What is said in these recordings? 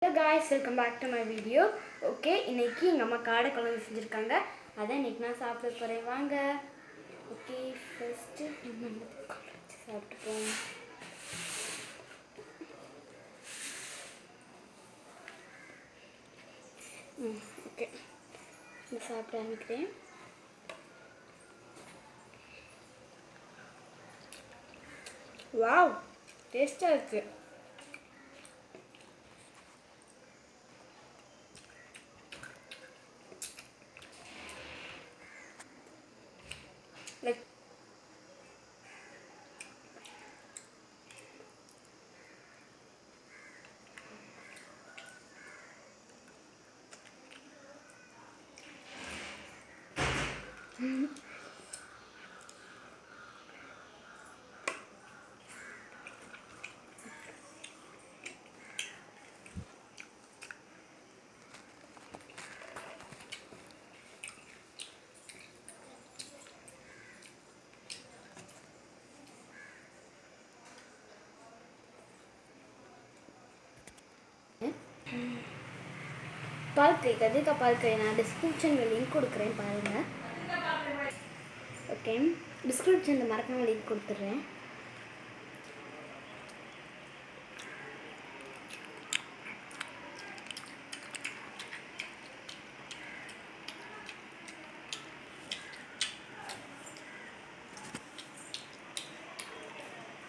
Hello guys, welcome back to my video. Okay, இன்னைக்கு எங்க அம்மா காடை குழம்பு செஞ்சிருக்காங்க. அத இன்னைக்கு நான் சாப்பிட போறேன் வாங்க. Okay, first நம்ம சாப்பிட்டுப்போம். Okay. நான் சாப்பிட ஆரம்பிக்கிறேன். வாவ், டேஸ்டா இருக்கு. Like பால்கை கதிர்கா பால்கை நான் டிஸ்கிரிப்ஷனில் லிங்க் கொடுக்குறேன் பாருங்கள். ஓகே, டிஸ்கிரிப்ஷனில் மறக்காம லிங்க் கொடுத்துட்றேன்.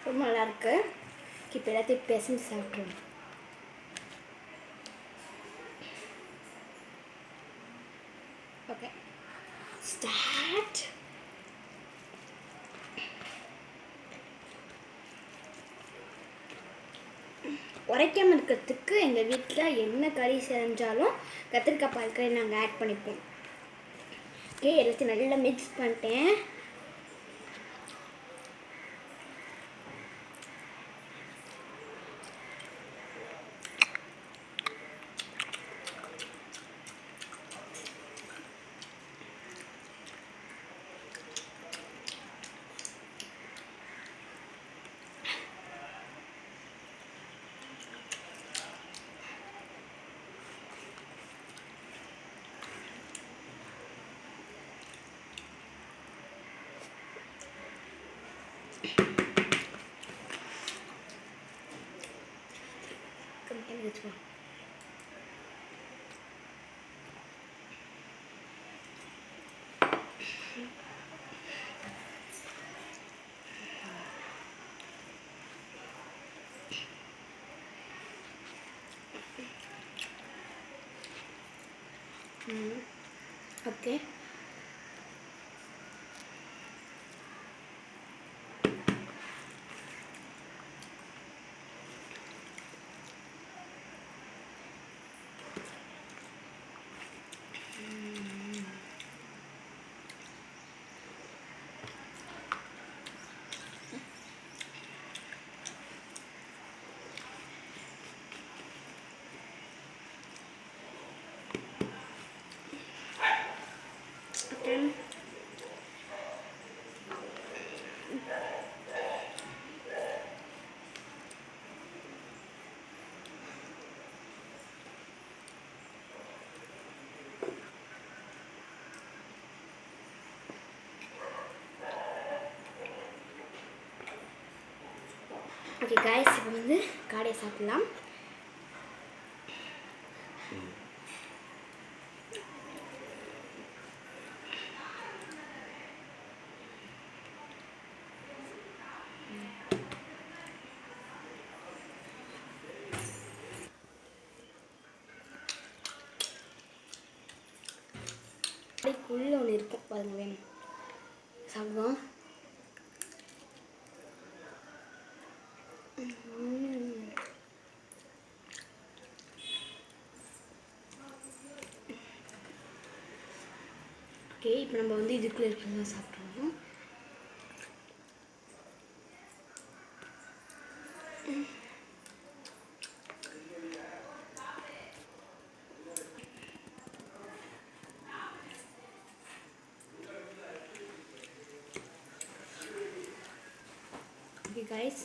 ரொம்ப நல்லாயிருக்கு. இப்போ எல்லாத்தையும் பேசஞ்சு சாப்பிட்ருவோம். Okay, start. உரைக்காமல் இருக்கிறதுக்கு எங்கள் வீட்டில் என்ன கறி செஞ்சாலும் கத்திரிக்காய் பால் கறி நாங்கள் ஆட் பண்ணிப்போம். ஓகே, எல்லாத்தையும் நல்லா மிக்ஸ் பண்ணிட்டேன். வச்சுக்கோ. ஓகே, ஓகே காய்ஸ், இப்போ வந்து காடையை சாப்பிடலாம். காடைக்குள்ளே ஒன்று இருக்கும் பாருங்க, வேணும் சாப்பிடுவோம். ஓகே, இப்போ நம்ம வந்து இதுக்குள்ளே இருக்கிறதா சாப்பிட்ருவோம். Okay guys,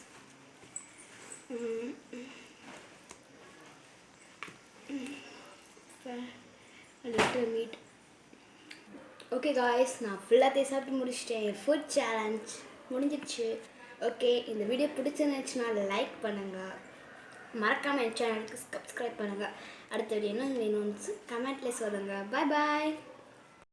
இருக்கிற மீட். ஓகே காய்ஸ், நான் ஃபுல்லாக சாப்பிட்டு முடிச்சிட்டேன். என் ஃபுட் சேலஞ்ச் முடிஞ்சிடுச்சு. ஓகே, இந்த வீடியோ பிடிச்சிருந்துச்சுன்னா லைக் பண்ணுங்கள், மறக்காமல் என் சேனலுக்கு சப்ஸ்கிரைப் பண்ணுங்கள். அடுத்த வீடியோ என்ன வேணும்னு கமெண்ட்லேயே சொல்லுங்கள். பாய் பாய்.